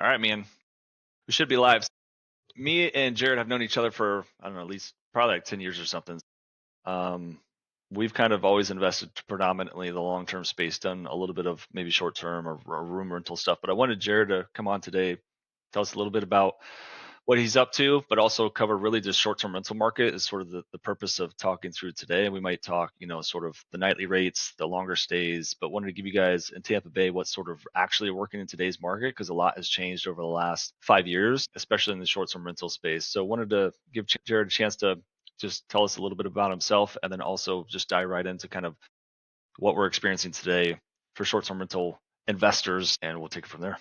All right, man. We should be live. Me and Jared have known each other for, I don't know, at least probably like 10 years or something. Um, we've kind of always invested predominantly the long-term space, done a little bit of maybe short-term or room rental stuff. But I wanted Jared to come on today, tell us a little bit about what he's up to, but also cover really just short-term rental market is sort of the purpose of talking through today. And we might talk, sort of the nightly rates, the longer stays, but wanted to give you guys in Tampa Bay what's sort of actually working in today's market because a lot has changed over the last 5 years, especially in the short-term rental space. So wanted to give Jared a chance to just tell us a little bit about himself and then also just dive right into kind of what we're experiencing today for short-term rental investors, and we'll take it from there.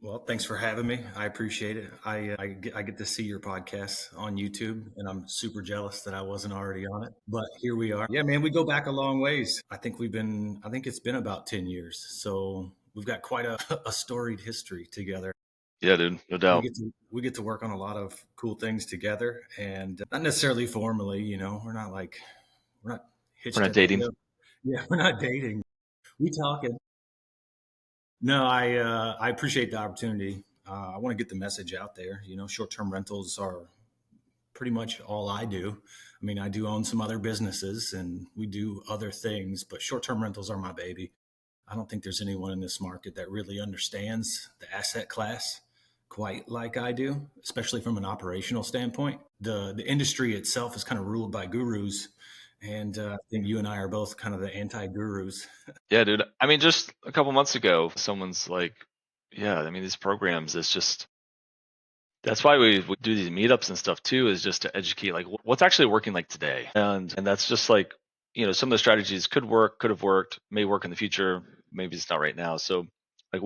Well, thanks for having me. I appreciate it. I get to see your podcast on YouTube, and I'm super jealous that I wasn't already on it. But here we are. Yeah, man, we go back a long ways. I think it's been about 10 years. So we've got quite a storied history together. Yeah, dude, no doubt. We get to work on a lot of cool things together, and not necessarily formally. We're not hitched. We're not dating. Yeah, we're not dating. We talking. No, I appreciate the opportunity. I want to get the message out there. Short-term rentals are pretty much all I do. I mean, I do own some other businesses and we do other things, but short-term rentals are my baby. I don't think there's anyone in this market that really understands the asset class quite like I do, especially from an operational standpoint. The industry itself is kind of ruled by gurus. And I think you and I are both kind of the anti-gurus. Yeah, dude. I mean, just a couple months ago, someone's like, yeah, I mean, these programs, that's why we do these meetups and stuff too, is just to educate, like, what's actually working like today. And that's just like, some of the strategies could have worked, may work in the future. Maybe it's not right now. So like,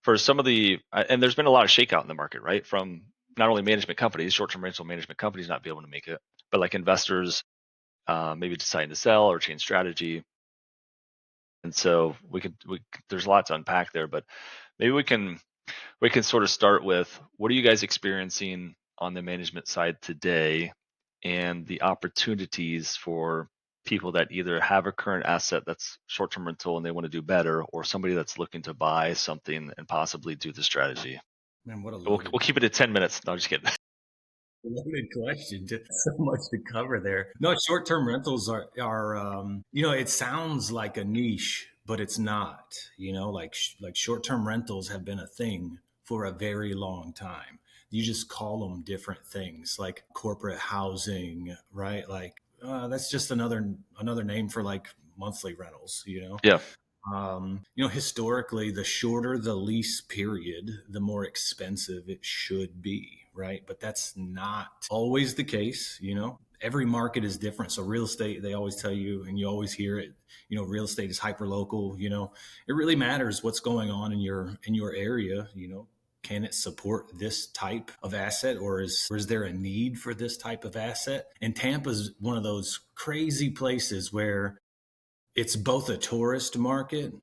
for some of and there's been a lot of shakeout in the market, right? From not only management companies, short-term rental management companies not be able to make it, but like investors, maybe deciding to sell or change strategy. And so there's a lot to unpack there, but maybe we can sort of start with, what are you guys experiencing on the management side today and the opportunities for people that either have a current asset that's short-term rental and they want to do better, or somebody that's looking to buy something and possibly do the strategy? Man, what a We'll keep it at 10 minutes. No, just kidding. loaded question. Just so much to cover there. No, short-term rentals are it sounds like a niche, but it's not. Like short-term rentals have been a thing for a very long time. You just call them different things, like corporate housing, right? Like that's just another name for like monthly rentals. Yeah. Historically, the shorter the lease period, the more expensive it should be, right? But that's not always the case. Every market is different. So real estate, they always tell you, and you always hear it, real estate is hyper local. It really matters what's going on in your area. Can it support this type of asset, or is there a need for this type of asset? And Tampa's one of those crazy places where it's both a tourist market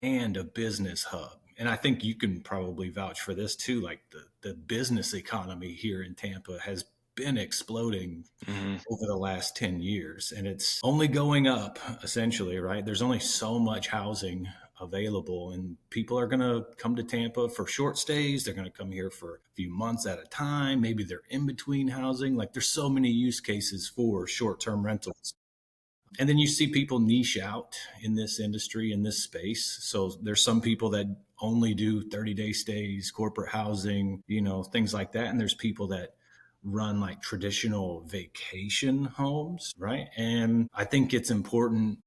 and a business hub. And I think you can probably vouch for this too. Like the business economy here in Tampa has been exploding over the last 10 years, and it's only going up essentially, right? There's only so much housing available, and people are going to come to Tampa for short stays. They're going to come here for a few months at a time. Maybe they're in between housing. Like there's so many use cases for short-term rentals. And then you see people niche out in this industry, in this space. So there's some people that only do 30-day stays, corporate housing, things like that. And there's people that run like traditional vacation homes, right? And I think it's important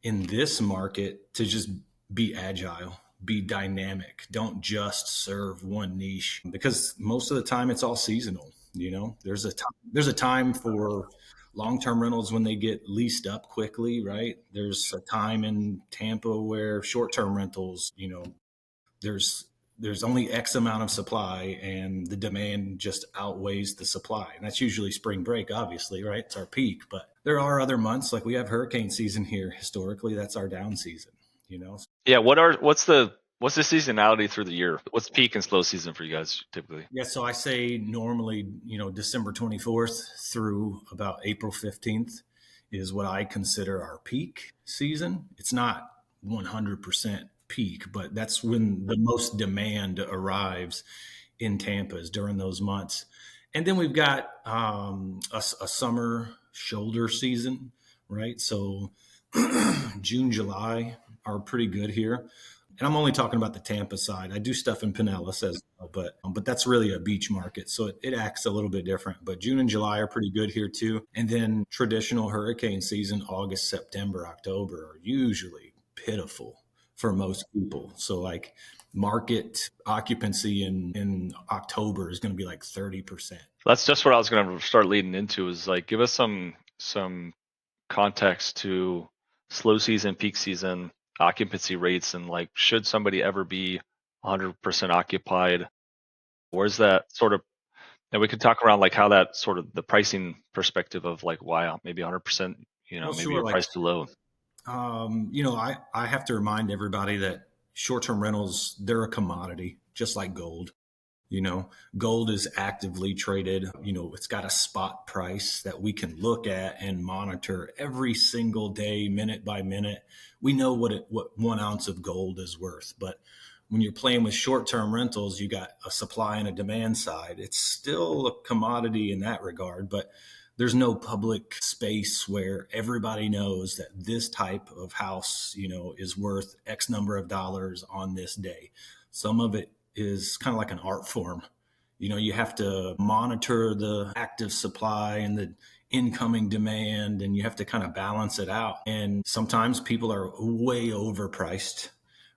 in this market to just be agile, be dynamic. Don't just serve one niche, because most of the time it's all seasonal. There's a time for long-term rentals when they get leased up quickly, right? There's a time in Tampa where short-term rentals, there's only X amount of supply and the demand just outweighs the supply. And that's usually spring break, obviously, right? It's our peak, but there are other months, like we have hurricane season here. Historically, that's our down season, Yeah. What's the seasonality through the year? What's peak and slow season for you guys typically? Yeah, so I say normally, December 24th through about April 15th is what I consider our peak season. It's not 100% peak, but that's when the most demand arrives in Tampa is during those months. And then we've got a summer shoulder season, right? So June, July are pretty good here. And I'm only talking about the Tampa side. I do stuff in Pinellas as well, but that's really a beach market, so it acts a little bit different. But June and July are pretty good here too. And then traditional hurricane season, August, September, October are usually pitiful for most people. So like market occupancy in October is going to be like 30%. That's just what I was going to start leading into, is like give us some context to slow season, peak season, occupancy rates, and like should somebody ever be 100% occupied? Where's that sort of, and we could talk around like how that sort of the pricing perspective of like why maybe 100%, Well, maybe sure. you're Like, priced too low. I have to remind everybody that short-term rentals, they're a commodity, just like gold. You know, gold is actively traded. It's got a spot price that we can look at and monitor every single day, minute by minute. We know what 1 ounce of gold is worth. But when you're playing with short-term rentals, you got a supply and a demand side. It's still a commodity in that regard, but there's no public space where everybody knows that this type of house, is worth X number of dollars on this day. Some of it is kind of like an art form. You have to monitor the active supply and the incoming demand, and you have to kind of balance it out. And sometimes people are way overpriced,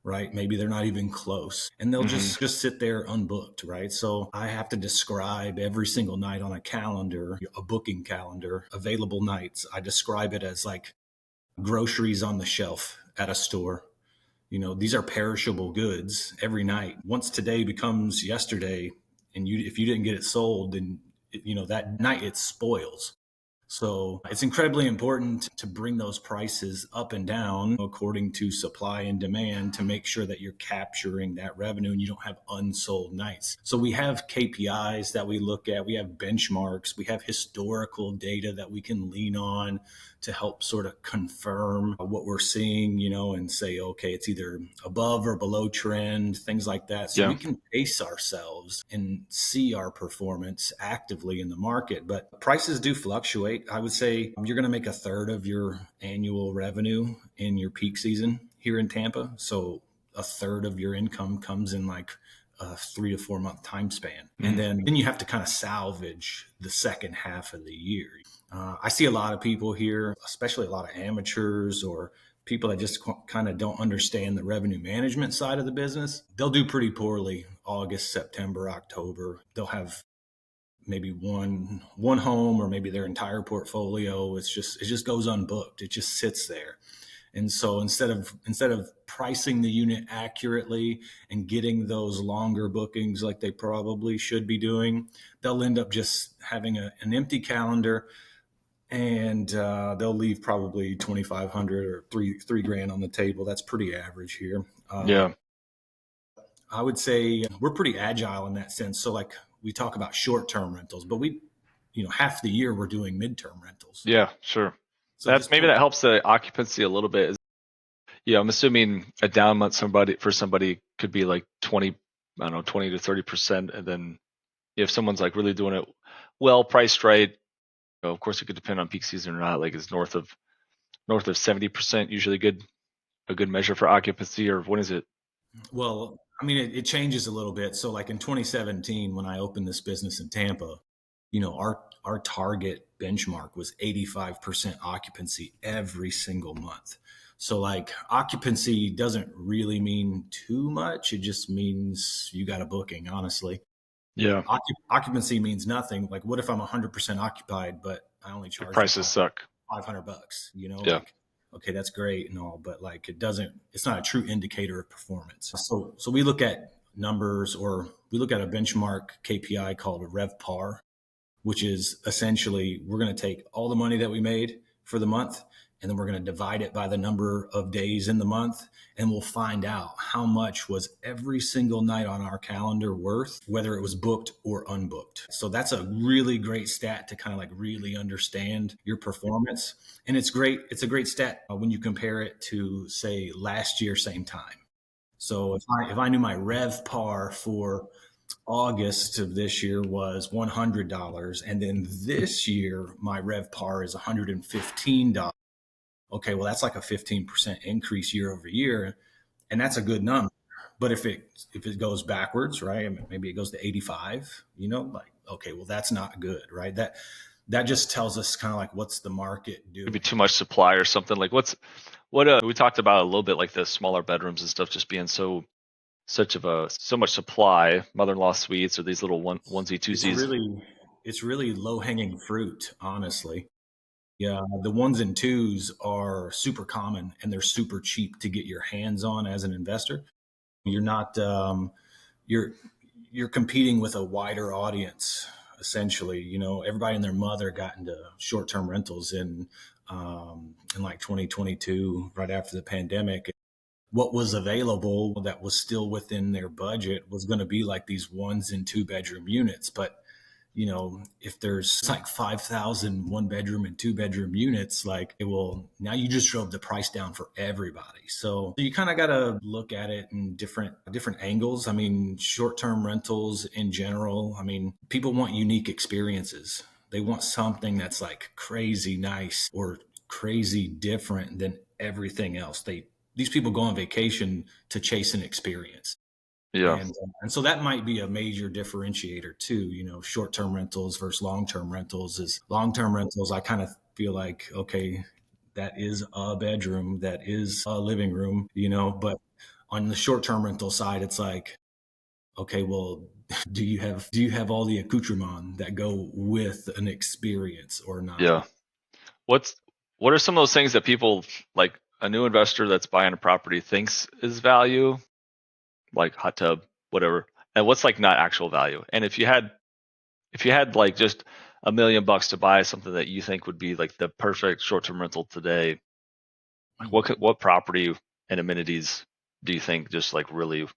right? Maybe they're not even close, and they'll Mm-hmm. just sit there unbooked, right? So I have to describe every single night on a calendar, a booking calendar, available nights. I describe it as like groceries on the shelf at a store. These are perishable goods every night. Once today becomes yesterday, and if you didn't get it sold, then that night it spoils. So it's incredibly important to bring those prices up and down according to supply and demand to make sure that you're capturing that revenue and you don't have unsold nights. So we have KPIs that we look at, we have benchmarks, we have historical data that we can lean on to help sort of confirm what we're seeing, and say, okay, it's either above or below trend, things like that. So Yeah. we can pace ourselves and see our performance actively in the market. But prices do fluctuate. I would say you're going to make a third of your annual revenue in your peak season here in Tampa. So a third of your income comes in like a 3 to 4 month time span. And then you have to kind of salvage the second half of the year. I see a lot of people here, especially a lot of amateurs or people that just kind of don't understand the revenue management side of the business. They'll do pretty poorly August, September, October. They'll have maybe one home or maybe their entire portfolio. It just goes unbooked. It just sits there. And so instead of pricing the unit accurately and getting those longer bookings like they probably should be doing, they'll end up just having an empty calendar, and they'll leave probably 2,500 or three grand on the table. That's pretty average here. Yeah. I would say we're pretty agile in that sense. So like we talk about short-term rentals, but half the year we're doing midterm rentals. Yeah, sure. So just Maybe that helps the occupancy a little bit. I'm assuming a down month for somebody could be like 20, I don't know, 20 to 30%. And then if someone's like really doing it well, priced right, of course it could depend on peak season or not. Like it's north of 70% usually a good measure for occupancy, or what is it? Well, I mean, it changes a little bit. So like in 2017, when I opened this business in Tampa, our target benchmark was 85% occupancy every single month. So like occupancy doesn't really mean too much. It just means you got a booking, honestly. Yeah. Occupancy means nothing. Like what if I'm 100% occupied, but I only Your charge you prices suck. $500, Yeah. like, okay, that's great and all, but like it's not a true indicator of performance. So we look at numbers, or we look at a benchmark KPI called a RevPAR, which is essentially we're going to take all the money that we made for the month, and then we're going to divide it by the number of days in the month, and we'll find out how much was every single night on our calendar worth, whether it was booked or unbooked. So that's a really great stat to kind of like really understand your performance. And it's great. It's a great stat when you compare it to, say, last year, same time. So if I knew my rev par for August of this year was $100, and then this year my rev par is $115. Okay, well that's like a 15% increase year over year, and that's a good number. But if it goes backwards, right? I mean, maybe it goes to 85, like okay, well that's not good, right? That just tells us kind of like what's the market Maybe doing. too much supply or something. Like what we talked about a little bit, like the smaller bedrooms and stuff just being so much supply, mother-in-law suites or these little onesie It's twosies. really it's really low hanging fruit, honestly. Yeah, the ones and twos are super common and they're super cheap to get your hands on as an investor. You're not you're you're competing with a wider audience essentially. Everybody and their mother got into short-term rentals in like 2022, right after the pandemic. What was available that was still within their budget was going to be like these ones and two bedroom units. But if there's like 5,000 one bedroom and two bedroom units, like it will, now you just drove the price down for everybody. So you kind of got to look at it in different angles. I mean, short-term rentals in general, I mean, people want unique experiences. They want something that's like crazy nice or crazy different than everything else. These people go on vacation to chase an experience. Yeah. And so that might be a major differentiator too, short-term rentals versus long-term rentals. Is long-term rentals, I kind of feel like, okay, that is a bedroom, that is a living room, but on the short-term rental side, it's like, okay, well, do you have all the accoutrement that go with an experience or not? Yeah. What's what are some of those things that people, like a new investor that's buying a property, thinks is value, like hot tub, whatever, and what's like not actual value? And if you had like just $1 million to buy something that you think would be like the perfect short-term rental today, like Hmm. what property and amenities do you think just like really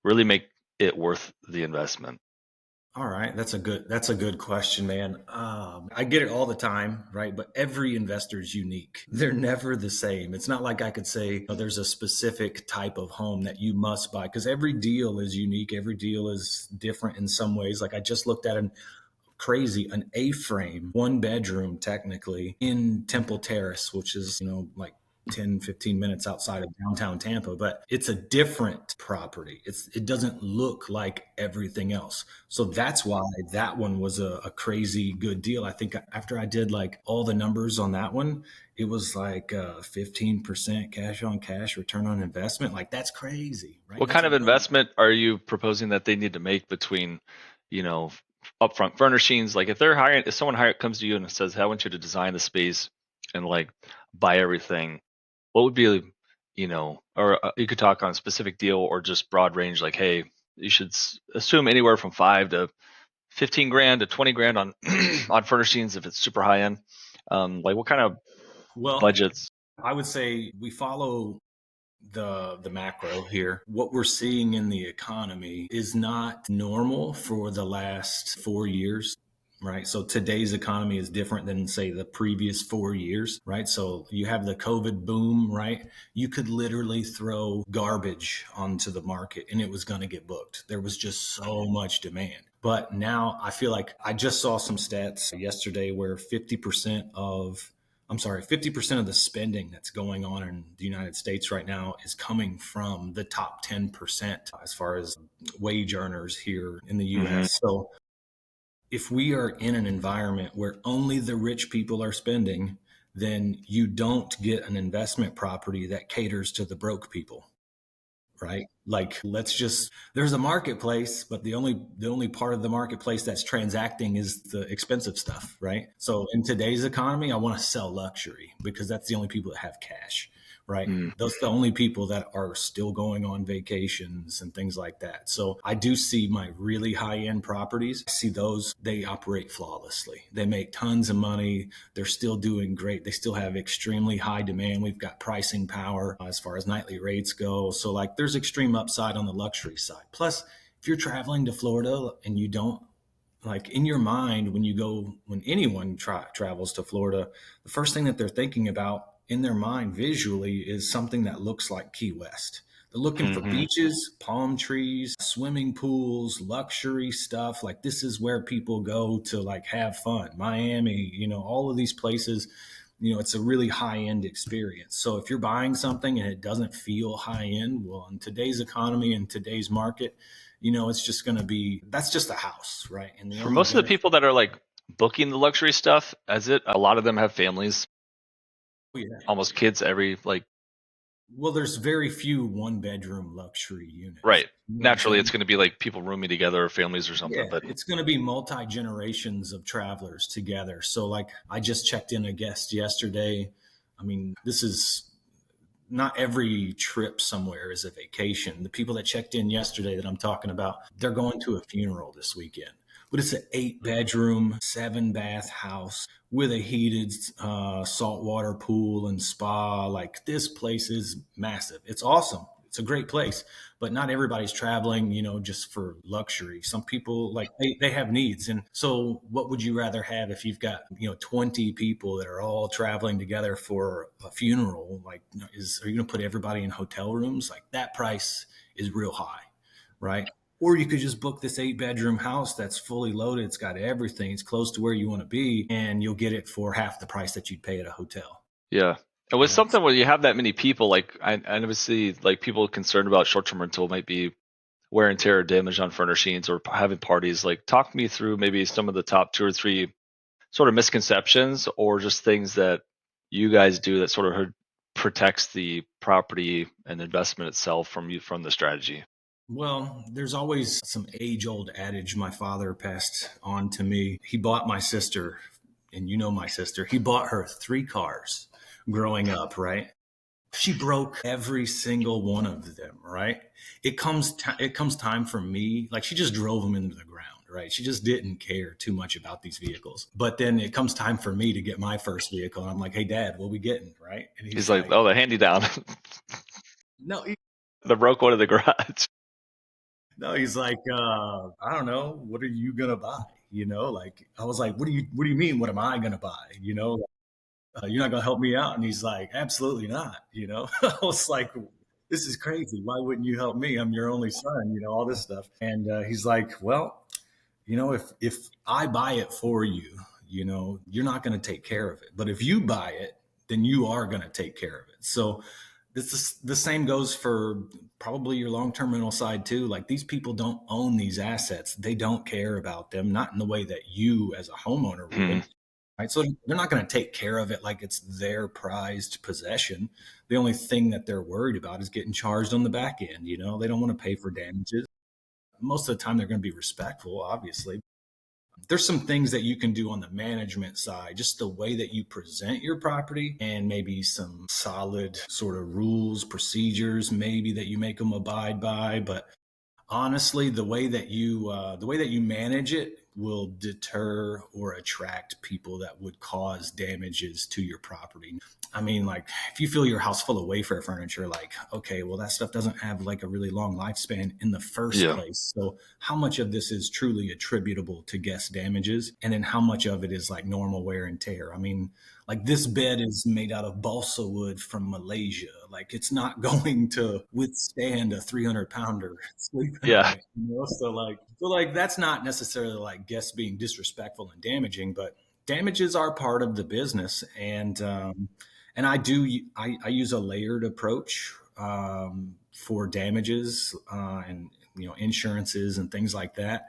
make it worth the investment? All right, that's a good question, man. I get it all the time, right? But every investor is unique. They're never the same. It's not like I could say, oh, there's a specific type of home that you must buy because every deal is unique. Every deal is different in some ways. Like I just looked at an A-frame, one bedroom technically in Temple Terrace, which is, like 10, 15 minutes outside of downtown Tampa, but it's a different property. It doesn't look like everything else. So that's why that one was a crazy good deal. I think after I did like all the numbers on that one, it was like 15% cash on cash return on investment. Like that's crazy, right? What That's kind of way. investment are you proposing that they need to make between, you know, upfront furnishings? Like if someone comes to you and says, "Hey, I want you to design the space and like buy everything," what would be, or you could talk on a specific deal or just broad range, like, hey, you should assume anywhere from 5 to 15 grand to 20 grand on on furnishings if it's super high end. Like what kind of Well, budgets? I would say we follow the macro here. What we're seeing in the economy is not normal for the last 4 years. Right. So today's economy is different than, say, the previous 4 years. Right. So you have the COVID boom. Right. You could literally throw garbage onto the market and it was going to get booked. There was just so much demand. But now I feel like I just saw some stats yesterday where 50% of the spending that's going on in the United States right now is coming from the top 10% as far as wage earners here in the Hmm. US. So if we are in an environment where only the rich people are spending, then you don't get an investment property that caters to the broke people, right? Like there's a marketplace, but the only part of the marketplace that's transacting is the expensive stuff, right? So in today's economy, I want to sell luxury because that's the only people that have cash, right? Mm. Those are the only people that are still going on vacations and things like that. So I do see my really high end properties. I see those, they operate flawlessly. They make tons of money. They're still doing great. They still have extremely high demand. We've got pricing power as far as nightly rates go. So like there's extreme upside on the luxury side. Plus, if you're traveling to Florida and you don't, like in your mind when anyone travels to Florida, the first thing that they're thinking about in their mind visually is something that looks like Key West. They're looking for Hmm. beaches, palm trees, swimming pools, luxury stuff. Like this is where people go to like have fun. Miami, all of these places, it's a really high end experience. So if you're buying something and it doesn't feel high end, well, in today's economy and today's market, it's just going to be, that's just a house, right? And the For only most of the benefit. people that are like booking the luxury stuff, as it, a lot of them have families, Oh, yeah. almost kids every like, Well, there's very few one bedroom luxury units. right. You know what I'm Naturally, it's saying? going to be like people rooming together or families or Yeah, something. But it's going to be multi generations of travelers together. So, like, I just checked in a guest yesterday. I mean, this is not every trip somewhere is a vacation. The people that checked in yesterday that I'm talking about, they're going to a funeral this weekend. But it's an 8 bedroom, 7 bath house with a heated saltwater pool and spa. Like this place is massive. It's awesome. It's a great place, but not everybody's traveling, just for luxury. Some people like they have needs. And so what would you rather have if you've got, 20 people that are all traveling together for a funeral? Like, are you going to put everybody in hotel rooms? Like that price is real high, right? Or you could just book this 8 bedroom house that's fully loaded. It's got everything. It's close to where you want to be, and you'll get it for half the price that you'd pay at a hotel. yeah, and with Right. something where you have that many people, like I obviously like people concerned about short-term rental might be wear and tear or damage on furnishings or having parties. Like, talk me through maybe some of the top two or three sort of misconceptions or just things that you guys do that sort of protects the property and investment itself from you from the strategy. Well, there's always some age old adage my father passed on to me. He bought my sister, and my sister, he bought her 3 cars growing up, right? She broke every single one of them, right? It comes time for me, like she just drove them into the ground, right? She just didn't care too much about these vehicles. But then it comes time for me to get my first vehicle, and I'm like, "Hey, Dad, what we getting?" Right? And He's he's like, like, oh, the handy down, "No, the broke one in the garage. no." He's like, "I don't know. What are you gonna buy?" Like I was like, "What do you mean? What am I gonna buy?" You're not going to help me out. And he's like, absolutely not. I was like, this is crazy. Why wouldn't you help me? I'm your only son, all this stuff. And he's like, well, if I buy it for you, you're not going to take care of it. But if you buy it, then you are going to take care of it. So the same goes for probably your long-term rental side too. Like these people don't own these assets. They don't care about them, not in the way that you as a homeowner Hmm. would. Right. So they're not going to take care of it like it's their prized possession. The only thing that they're worried about is getting charged on the back end. They don't want to pay for damages. Most of the time, they're going to be respectful, obviously. There's some things that you can do on the management side, just the way that you present your property and maybe some solid sort of rules, procedures, maybe that you make them abide by. But honestly, the way that you manage it will deter or attract people that would cause damages to your property. I mean, like if you fill your house full of Wayfair furniture, like, okay, well, that stuff doesn't have like a really long lifespan in the first Yeah. place. So how much of this is truly attributable to guest damages? And then how much of it is like normal wear and tear? I mean, like this bed is made out of balsa wood from Malaysia. Like it's not going to withstand a 300-pounder sleeping on Yeah. it. So like that's not necessarily like guests being disrespectful and damaging, but damages are part of the business. And I use a layered approach for damages and insurances and things like that.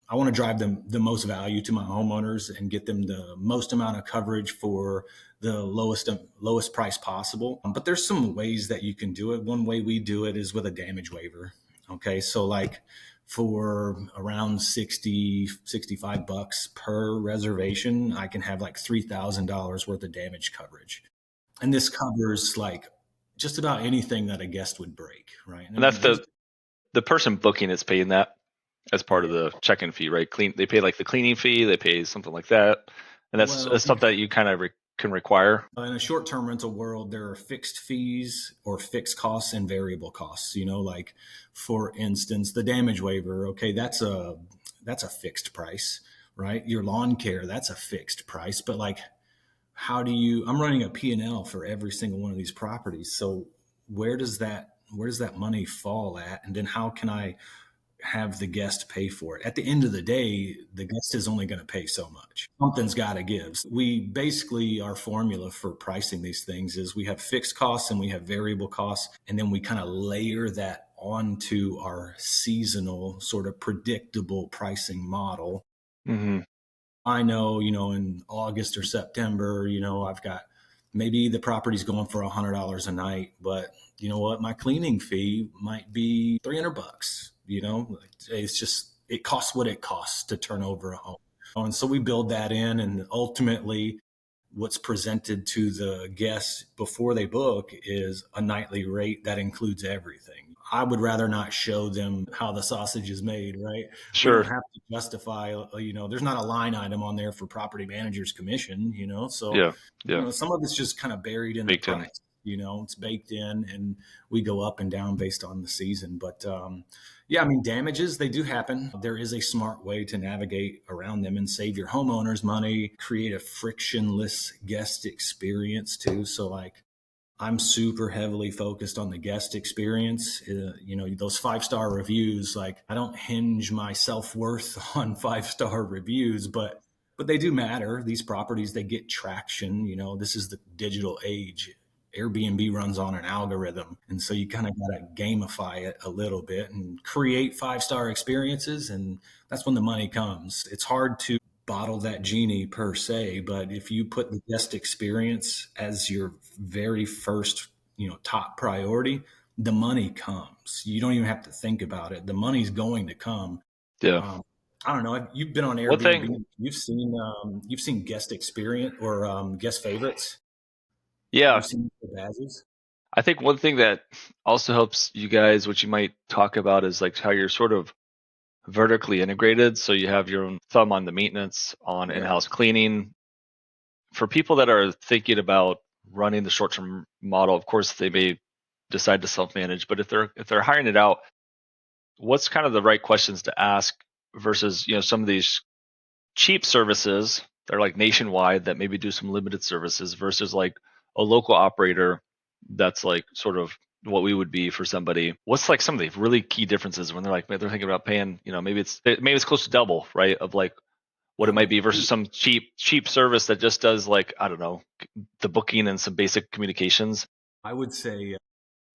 I want to drive them the most value to my homeowners and get them the most amount of coverage for the lowest price possible. But there's some ways that you can do it. One way we do it is with a damage waiver. Okay, so like for around 65 bucks per reservation, I can have like $3,000 worth of damage coverage, and this covers like just about anything that a guest would break, right? And that's And there's the person booking is paying that as part of yeah. the check-in fee, right? They pay like the cleaning fee, they pay something like that, and Well, that's something that you kind of can require. in a short-term rental world, there are fixed fees or fixed costs and variable costs. Like for instance, the damage waiver. Okay, that's a fixed price, right? Your lawn care, that's a fixed price. But like, I'm running a P&L for every single one of these properties. So where does that where does that money fall at? And then how can I have the guest pay for it? At the end of the day, the guest is only going to pay so much. Something's got to give. We basically, our formula for pricing these things is we have fixed costs and we have variable costs. And then we kind of layer that onto our seasonal sort of predictable pricing model. Hmm. I know, in August or September, I've got maybe the property's going for $100 a night, but you know what? My cleaning fee might be $300. It's just, it costs what it costs to turn over a home. And so we build that in, and ultimately what's presented to the guests before they book is a nightly rate that includes everything. I would rather not show them how the sausage is made, right? We don't Sure. have to justify, there's not a line item on there for property manager's commission, so, Yeah. Yeah. some of it's just kind of buried in the Baked in. price, it's baked in, and we go up and down based on the season. But, yeah, I mean, damages, they do happen. There is a smart way to navigate around them and save your homeowners money, create a frictionless guest experience too. So, like, I'm super heavily focused on the guest experience. Those 5-star reviews, like, I don't hinge my self-worth on 5-star reviews, but they do matter. These properties, they get traction. This is the digital age. Airbnb runs on an algorithm. And so you kind of got to gamify it a little bit and create 5-star experiences. And that's when the money comes. It's hard to bottle that genie per se, but if you put the guest experience as your very first, top priority, the money comes. You don't even have to think about it. The money's going to come. Yeah. Um, I don't know. You've been on One thing, Airbnb. You've seen guest experience or guest favorites. yeah, You've seen the badges. I think one thing that also helps you guys, which you might talk about, is like how you're sort of vertically integrated. So you have your own thumb on the maintenance, on Yeah, in-house cleaning. For people that are thinking about running the short-term model, of course they may decide to self-manage, but if they're hiring it out, what's kind of the right questions to ask versus, some of these cheap services that are like nationwide that maybe do some limited services versus like a local operator that's like sort of what we would be for somebody. What's like some of the really key differences when they're thinking about paying, maybe it's close to double, right? Of like what it yeah. might be versus some cheap service that just does like, I don't know, the booking and some basic communications. I would say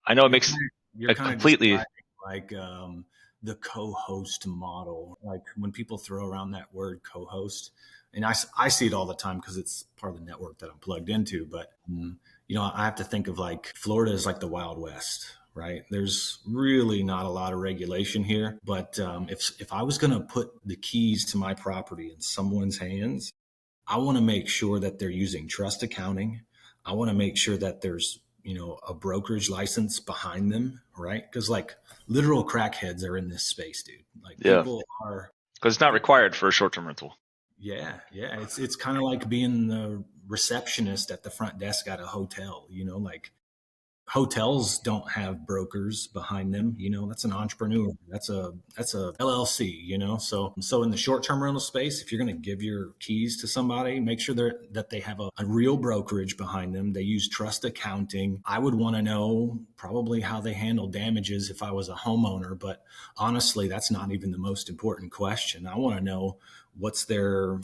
I know it You're makes kind of, you're a kind of completely, describing like the co-host model. Like when people throw around that word co-host, and I see it all the time because it's part of the network that I'm plugged into. But I have to think of like Florida is like the Wild West, right? There's really not a lot of regulation here. But if I was going to put the keys to my property in someone's hands, I want to make sure that they're using trust accounting. I want to make sure that there's, a brokerage license behind them, right? Because like literal crackheads are in this space, dude. Like yeah, people are, because it's not they're, required for a short-term rental. yeah, yeah. It's kind of like being the receptionist at the front desk at a hotel, like hotels don't have brokers behind them. That's an entrepreneur. That's a LLC. So in the short term rental space, if you're going to give your keys to somebody, make sure that they have a real brokerage behind them. They use trust accounting. I would want to know probably how they handle damages if I was a homeowner, but honestly, that's not even the most important question. I want to know what their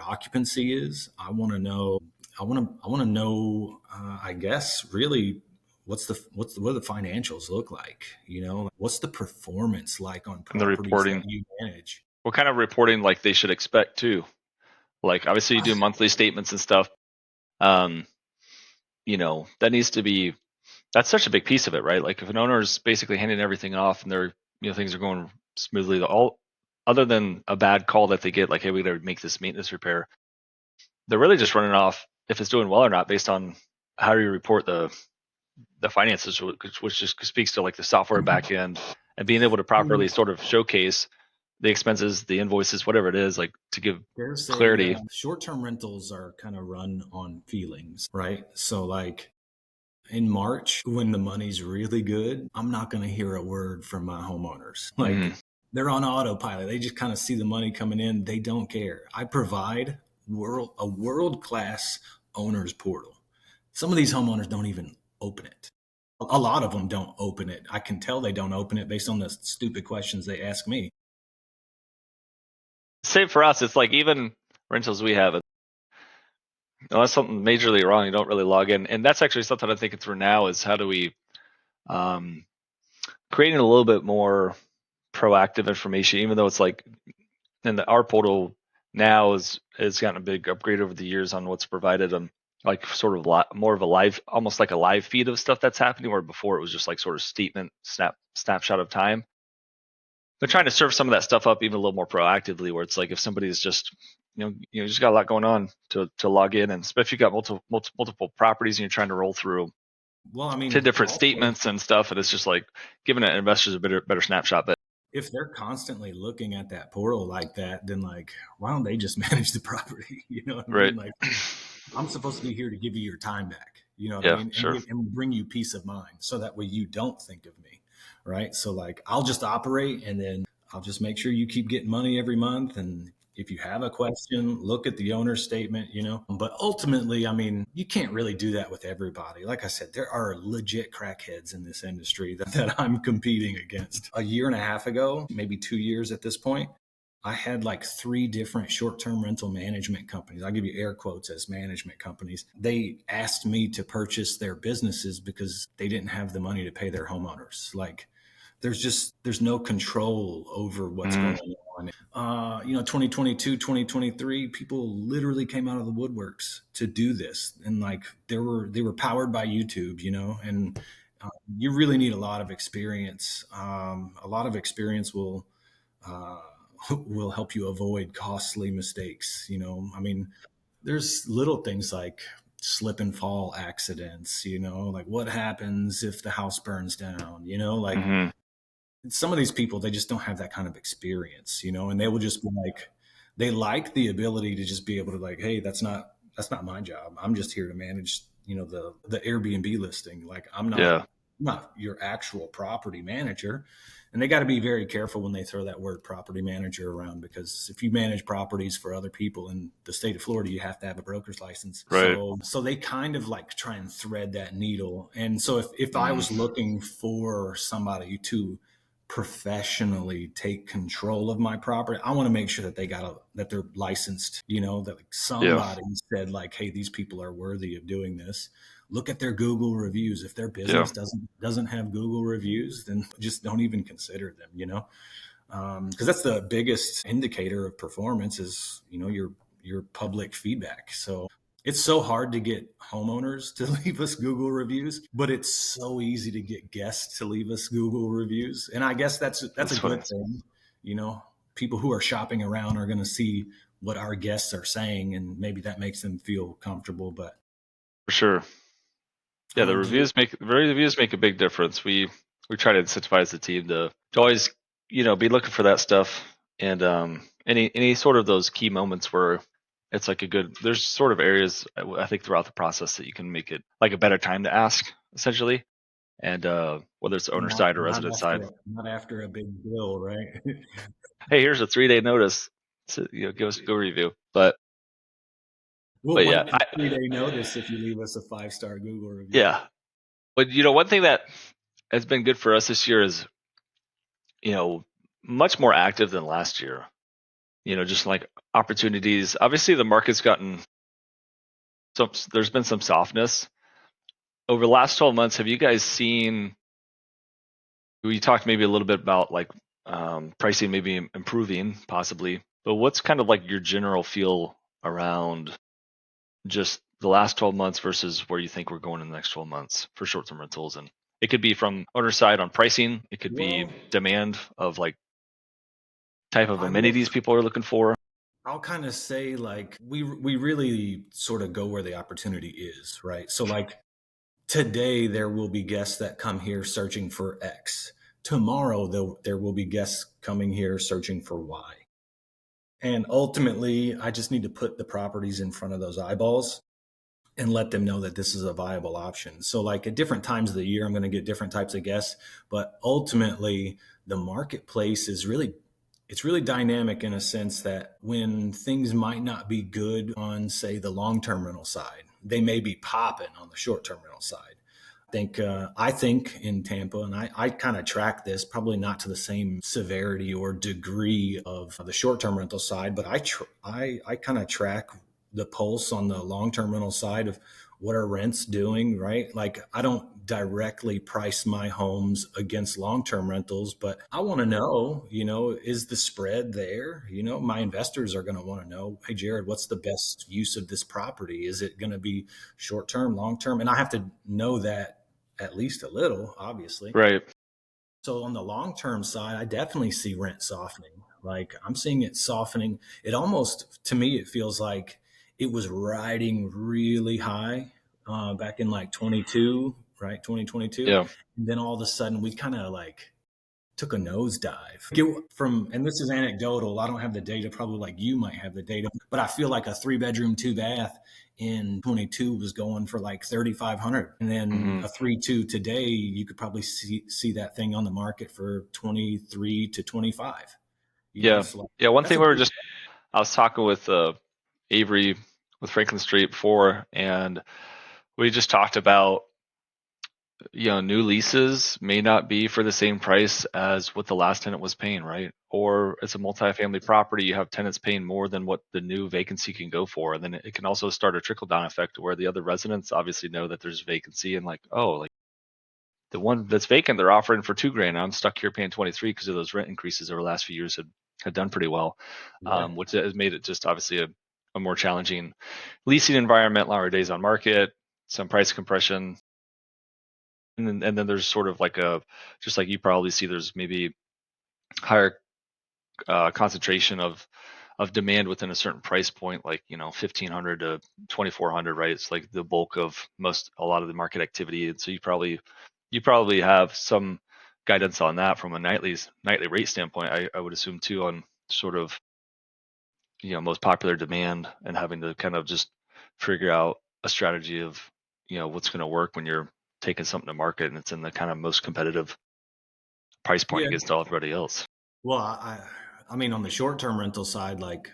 occupancy is. I want to know, I guess, really what do the financials look like? What's the performance like on And the properties that reporting, you manage? what kind of reporting like they should expect too? Like obviously you do monthly statements and stuff. Um, that needs to be, that's such a big piece of it, right? Like if an owner is basically handing everything off and things are going smoothly, all other than a bad call that they get, like, hey, we got to make this maintenance repair, they're really just running off if it's doing well or not based on how you report the finances, which just speaks to like the software back end and being able to properly sort of showcase the expenses, the invoices, whatever it is, like to give There's a clarity. short-term rentals are kind of run on feelings, right? So like in March, when the money's really good, I'm not going to hear a word from my homeowners. Like Mm, they're on autopilot. They just kind of see the money coming in. They don't care. I provide a world class owner's portal. Some of these homeowners don't even open it. A lot of them don't open it. I can tell they don't open it based on the stupid questions they ask me. Same for us. It's like even rentals we have, unless something majorly wrong, you don't really log in. And that's actually something I'm thinking through now is how do we um, creating a little bit more proactive information, even though it's like in our portal now has gotten a big upgrade over the years on what's provided on like sort of more of a live, almost like a live feed of stuff that's happening, where before it was just like sort of snapshot of time. But trying to serve some of that stuff up even a little more proactively, where it's like if somebody's just just got a lot going on to log in, and especially if you've got multiple properties and you're trying to roll through Well, I 10 mean, different also, statements and stuff, and it's just like giving investors a better snapshot. But if they're constantly looking at that portal like that, then like, why don't they just manage the property? You know what I right, mean? Like, I'm supposed to be here to give you your time back. You know what I yeah, mean? sure, And bring you peace of mind. So that way you don't think of me. Right. So like I'll just operate and then I'll just make sure you keep getting money every month. And if you have a question, look at the owner's statement, you know. But ultimately, I mean, you can't really do that with everybody. Like I said, there are legit crackheads in this industry that I'm competing against. A year and a half ago, maybe 2 years at this point, I had like 3 different short term rental management companies. I'll give you air quotes as management companies. They asked me to purchase their businesses because they didn't have the money to pay their homeowners. Like, there's no control over what's mm-hmm. going on. 2022, 2023, people literally came out of the woodworks to do this, and like they were powered by YouTube, you know, and you really need a lot of experience. A lot of experience uh, will help you avoid costly mistakes. You know, I mean, there's little things like slip and fall accidents, you know, like what happens if the house burns down, you know, like Mm-hmm. some of these people, they just don't have that kind of experience, you know, and they will just be like, they like the ability to just be able to like, hey, that's not my job. I'm just here to manage, you know, the Airbnb listing. Like Yeah, I'm not your actual property manager. And they got to be very careful when they throw that word property manager around, because if you manage properties for other people in the state of Florida, you have to have a broker's license. right, So they kind of like try and thread that needle. And so if I was mm, looking for somebody to professionally take control of my property, I want to make sure that that they're licensed, you know, that like yeah, somebody said like, hey, these people are worthy of doing this. Look at their Google reviews. If their yeah, business doesn't have Google reviews, then just don't even consider them, you know, because that's the biggest indicator of performance is, you know, your public feedback. So it's so hard to get homeowners to leave us Google reviews, but it's so easy to get guests to leave us Google reviews. And I guess that's a that's funny good thing. You know, people who are shopping around are going to see what our guests are saying, and maybe that makes them feel comfortable. But for sure. Yeah, the do you? reviews make a big difference. We try to incentivize the team to always be looking for that stuff, and any sort of those key moments where it's like a good. There's sort of areas I think throughout the process that you can make it like a better time to ask essentially, and whether it's the owner Not side or not resident after side. not after a big bill, right? Hey, here's a 3-day notice. To, give us a good review. We'll But yeah, wait for the 3 day notice if you leave us a 5-star Google review. yeah. But one thing that has been good for us this year is you know much more active than last year. Just like opportunities. Obviously, the market's gotten some. There's been some softness over the last 12 months. Have you guys seen? We talked maybe a little bit about like pricing maybe improving possibly, but what's kind of like your general feel around just the last 12 months versus where you think we're going in the next 12 months for short-term rentals? And it could be from owner side on pricing. It could be Well, demand of like type of I will. amenities people are looking for. I'll kind of say like we really sort of go where the opportunity is, right? So like today there will be guests that come here searching for X. Tomorrow there will be guests coming here searching for Y. And ultimately, I just need to put the properties in front of those eyeballs and let them know that this is a viable option. So like at different times of the year, I'm going to get different types of guests, but ultimately the marketplace is it's really dynamic in a sense that when things might not be good on say the long-term rental side, they may be popping on the short-term rental side. I think in Tampa, and I kind of track this, probably not to the same severity or degree of the short-term rental side, but I kind of track the pulse on the long-term rental side of what are rents doing, right? Like I don't directly price my homes against long-term rentals, but I want to know, is the spread there? My investors are going to want to know, hey, Jared, what's the best use of this property? Is it going to be short-term, long-term? And I have to know that at least a little, obviously. Right. So on the long term side, I definitely see rent softening. Like I'm seeing it softening. It almost, to me, it feels like it was riding really high back in like 22, right? 2022. Yeah. And then all of a sudden we kind of like took a nosedive. And this is anecdotal. I don't have the data, probably like you might have the data, but I feel like a 3-bedroom, 2-bath in 22 was going for like 3,500. And then Hmm. a 3-2 today, you could probably see that thing on the market for 23 to 25, Yeah. so like, Yeah. One that's thing a we were big, just, I was talking with Avery with Franklin Street before, and we just talked about, new leases may not be for the same price as what the last tenant was paying, right? Or it's a multifamily property, you have tenants paying more than what the new vacancy can go for. And then it can also start a trickle down effect where the other residents obviously know that there's vacancy and like, oh, like the one that's vacant, they're offering for 2 grand. I'm stuck here paying 23 because of those rent increases over the last few years had done pretty well, right. which has made it just obviously a more challenging leasing environment, longer days on market, some price compression, and then there's sort of like just like you probably see, there's maybe higher concentration of demand within a certain price point, like 1,500 to 2,400, right? It's like the bulk of a lot of the market activity, and so you probably have some guidance on that from a nightly rate standpoint. I would assume too, on sort of most popular demand, and having to kind of just figure out a strategy of what's going to work when you're taking something to market and it's in the kind of most competitive price point Yeah. against all everybody else. Well, I mean, on the short term rental side, like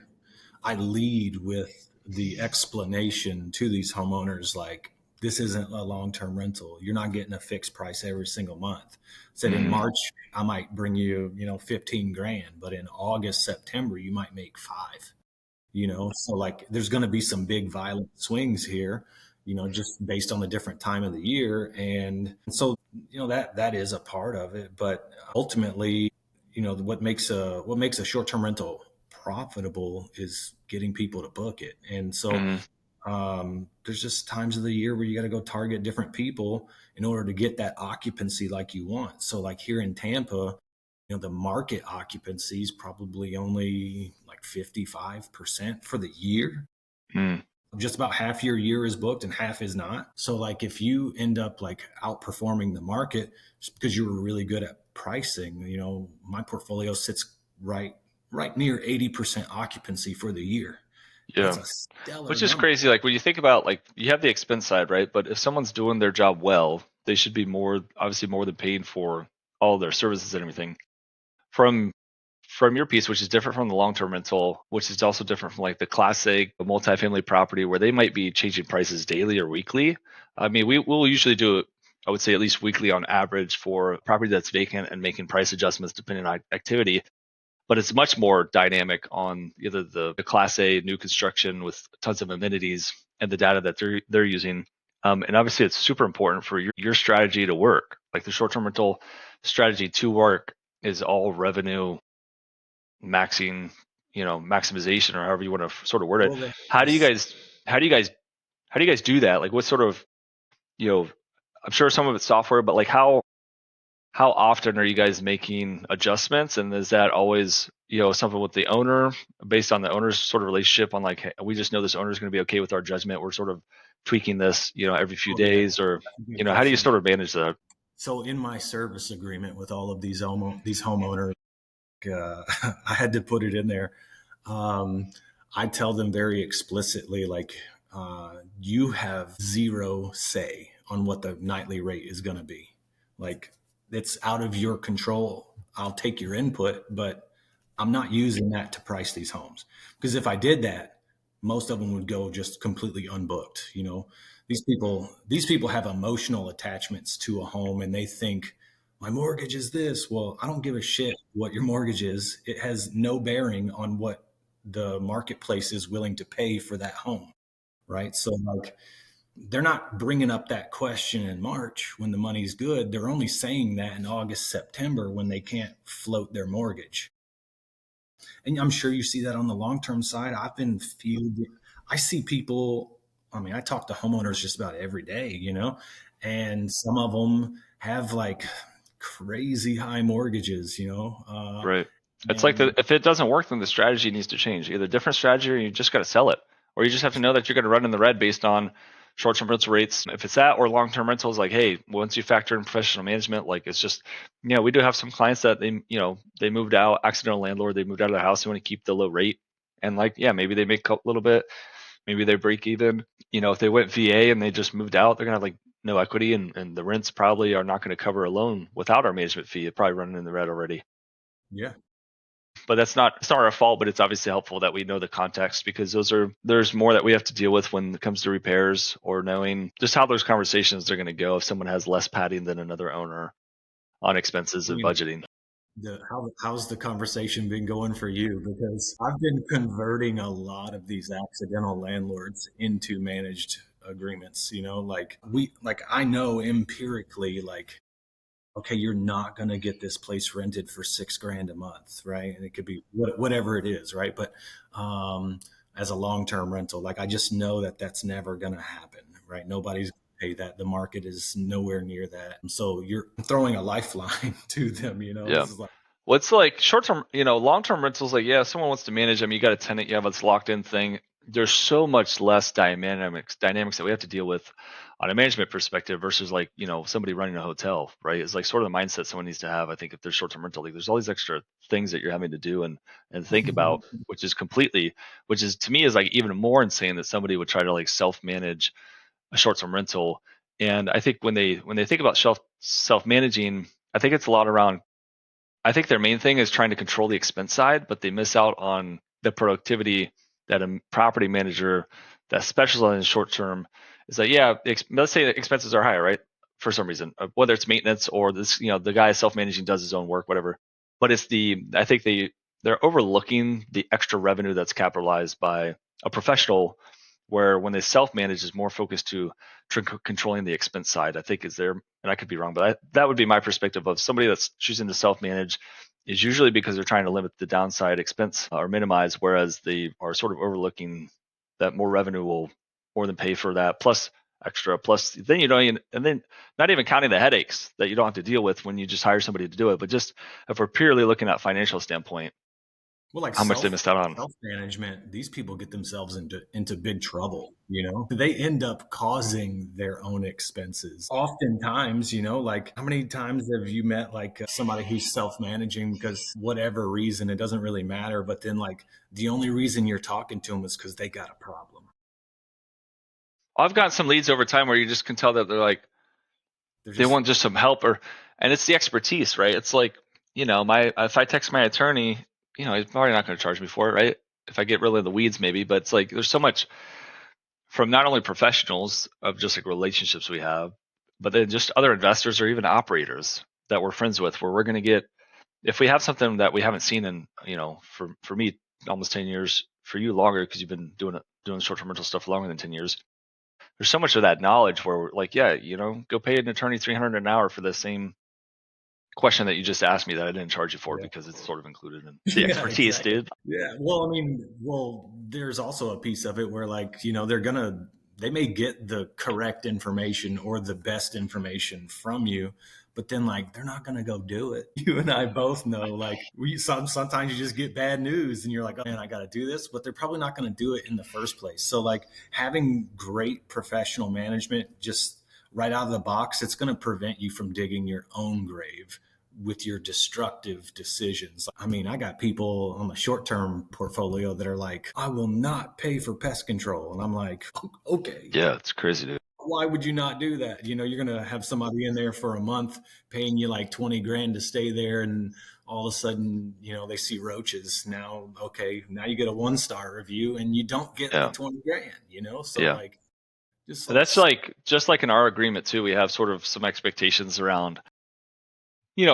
I lead with the explanation to these homeowners like, this isn't a long term rental. You're not getting a fixed price every single month. Said in Hmm. March, I might bring you, 15 grand, but in August, September, you might make five, So like there's going to be some big violent swings here, just based on the different time of the year. And so, that is a part of it. But ultimately, what makes a short-term rental profitable is getting people to book it. And so Hmm. there's just times of the year where you got to go target different people in order to get that occupancy like you want. So like here in Tampa, the market occupancy is probably only like 55% for the year. Hmm. Just about half your year is booked and half is not. So like if you end up like outperforming the market just because you were really good at pricing, my portfolio sits right near 80% occupancy for the year. That's Yeah. a stellar Which is number. crazy. Like when you think about, like, you have the expense side, right? But if someone's doing their job well, they should be obviously more than paying for all their services and everything. From from your piece, which is different from the long-term rental, which is also different from like the classic multifamily property where they might be changing prices daily or weekly. I mean, we'll usually do it, I would say at least weekly on average for a property that's vacant, and making price adjustments depending on activity. But it's much more dynamic on either the Class A new construction with tons of amenities and the data that they're using. And obviously, it's super important for your strategy to work. Like the short-term rental strategy to work is all revenue maxing, maximization, or however you want to sort of word it. Well, How do you guys, how do you guys, how do you guys do that? Like what sort of, you know, I'm sure some of it's software, but like how often are you guys making adjustments? And is that always, something with the owner, based on the owner's sort of relationship on like, hey, we just know this owner is going to be okay with our judgment. We're sort of tweaking this, every few oh yeah, days, or, that's a good how do you question. sort of manage that? So in my service agreement with all of these homeowners, I had to put it in there. Um, I tell them very explicitly, like, you have zero say on what the nightly rate is going to be. Like, it's out of your control. I'll take your input, but I'm not using that to price these homes. Because if I did that, most of them would go just completely unbooked. These people have emotional attachments to a home, and they think my mortgage is this. Well, I don't give a shit what your mortgage is. It has no bearing on what the marketplace is willing to pay for that home, right? So like they're not bringing up that question in March when the money's good. They're only saying that in August, September when they can't float their mortgage. And I'm sure you see that on the long term side. I see people, I mean, I talk to homeowners just about every day, and some of them have like crazy high mortgages, Right. It's like and if it doesn't work, then the strategy needs to change. Either different strategy, or you just got to sell it, or you just have to know that you're going to run in the red based on short-term rental rates. If it's that or long-term rentals, like, hey, once you factor in professional management, like it's just, we do have some clients that they moved out, accidental landlord, they moved out of their house, they want to keep the low rate, and like, yeah, maybe they make a little bit, maybe they break even. If they went VA and they just moved out, they're gonna have like no equity, and the rents probably are not going to cover a loan without our management fee. It's probably running in the red already. yeah, But it's not our fault, but it's obviously helpful that we know the context, because there's more that we have to deal with when it comes to repairs, or knowing just how those conversations are going to go if someone has less padding than another owner on expenses I and mean, budgeting. how's the conversation been going for you? Because I've been converting a lot of these accidental landlords into managed agreements. Like I know empirically, like okay, you're not going to get this place rented for $6,000 a month, right? And it could be whatever it is, right? But as a long-term rental, like I just know that that's never going to happen, right? Nobody's going to pay that. The market is nowhere near that. So you're throwing a lifeline to them, Yeah. This is like, What's like short term, long term rentals, like, yeah, if someone wants to manage them, you got a tenant, you have this locked in thing. There's so much less dynamics that we have to deal with on a management perspective versus like, somebody running a hotel, right? It's like sort of the mindset someone needs to have. I think if there's short term rental, like there's all these extra things that you're having to do and think about, which is to me is like even more insane that somebody would try to like self manage a short term rental. And I think when they think about self managing, I think it's a lot around, I think their main thing is trying to control the expense side, but they miss out on the productivity that a property manager that specializes in short term is like, yeah, let's say the expenses are higher, right? For some reason, whether it's maintenance or this, the guy self-managing does his own work, whatever. But I think they're overlooking the extra revenue that's capitalized by a professional, where when they self-manage is more focused to controlling the expense side. I think is there, and I could be wrong, but that would be my perspective of somebody that's choosing to self-manage is usually because they're trying to limit the downside expense or minimize, whereas they are sort of overlooking that more revenue will more than pay for that plus extra, plus then you don't even, and then not even counting the headaches that you don't have to deal with when you just hire somebody to do it, but just if we're purely looking at financial standpoint, well, like how much they missed out on. self management, these people get themselves into big trouble. They end up causing their own expenses. Oftentimes, like how many times have you met like somebody who's self managing because whatever reason, it doesn't really matter. But then like the only reason you're talking to them is because they got a problem. I've gotten some leads over time where you just can tell that they're like, They're they just want just some help, and it's the expertise, right? It's like, my if I text my attorney, he's probably not going to charge me for it, right? If I get really in the weeds, maybe, but it's like there's so much from not only professionals of just like relationships we have, but then just other investors or even operators that we're friends with, where we're going to get, if we have something that we haven't seen in, for me almost 10 years, for you longer because you've been doing short-term rental stuff longer than 10 years. There's so much of that knowledge where we're like, yeah, go pay an attorney $300 an hour for the same question that you just asked me that I didn't charge you for, yeah. because it's sort of included in the Yeah, expertise, exactly. dude. Yeah. Well, I mean, there's also a piece of it where like, they may get the correct information or the best information from you, but then like they're not gonna go do it. You and I both know like sometimes you just get bad news and you're like, oh man, I gotta do this, but they're probably not gonna do it in the first place. So like having great professional management just right out of the box, it's gonna prevent you from digging your own grave with your destructive decisions. I mean, I got people on the short term portfolio that are like, I will not pay for pest control. And I'm like, okay, Yeah, it's crazy, dude. why would you not do that? You're going to have somebody in there for a month paying you like 20 grand to stay there. And all of a sudden, they see roaches. Now, okay, now you get a 1-star review and you don't get the Yeah, 20 grand, so yeah. like, Just like That's like just like in our agreement too. We have sort of some expectations around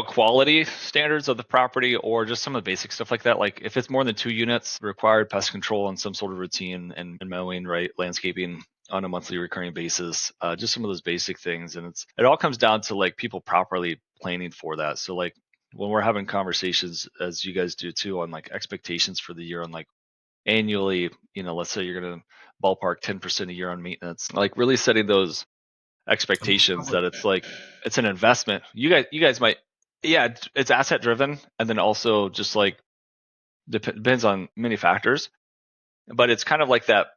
quality standards of the property or just some of the basic stuff like that. Like if it's more than 2 units, required pest control and some sort of routine and mowing, right? Landscaping on a monthly recurring basis, just some of those basic things. And it all comes down to like people properly planning for that. So like when we're having conversations, as you guys do too, on like expectations for the year on like annually, let's say you're going to ballpark 10% a year on maintenance, like really setting those expectations that it's like it's an investment. You guys might, yeah, it's asset driven, and then also just like depends on many factors. But it's kind of like that.